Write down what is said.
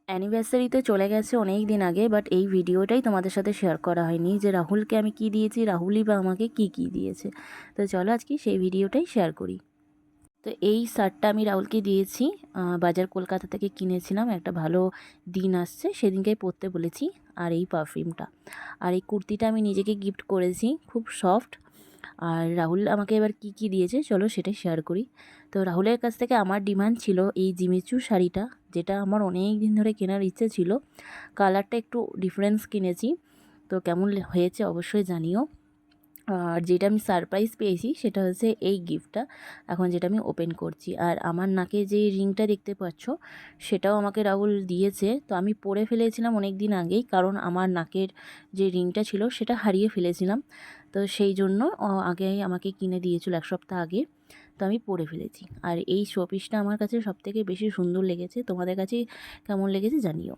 Anniversary তো চলে গেছে অনেক দিন আগে, বাট এই ভিডিওটাই তোমাদের সাথে শেয়ার করা হয়নি যে রাহুলকে আমি কি দিয়েছি, রাহুলই বা আমাকে কি দিয়েছে। তো চলো আজকে সেই ভিডিওটাই শেয়ার করি। তো এই শার্টটা আমি রাহুলকে দিয়েছি, বাজার কলকাতা থেকে কিনেছিলাম। একটা ভালো দিন আসছে সেদিনকেই পরতে বলেছি। আর এই পারফিউমটা আর এই কুর্তিটা আমি নিজেকে গিফট করেছি, খুব সফট। আর রাহুল আমাকে এবার কি দিয়েছে চলো সেটাই শেয়ার করি। তো রাহুলের কাছ থেকে আমার ডিমান্ড ছিল এই জিমিচু শাড়িটা, যেটা আমার অনেক দিন ধরে কেনার ইচ্ছে ছিল। কালারটা একটু ডিফারেন্স কিনেছি, তো কেমন হয়েছে অবশ্যই জানিও। আর যেটা আমি সারপ্রাইজ পেয়েছি সেটা হচ্ছে এই গিফটটা, এখন যেটা আমি ওপেন করছি। আর আমার নাকে যে রিংটা দেখতে পাচ্ছ সেটাও আমাকে রাহুল দিয়েছে। তো আমি পরে ফেলেছিলাম অনেক দিন আগেই, কারণ আমার নাকের যে রিংটা ছিল সেটা হারিয়ে ফেলেছিলাম। তো সেই জন্য আগেই আমাকে কিনে দিয়েছিল 1 সপ্তাহ আগে। তো আমি পরে ফেলেছি। আর এই শোপিসটা আমার কাছে সবথেকে বেশি সুন্দর লেগেছে, তোমাদের কাছে কেমন লেগেছে জানিও।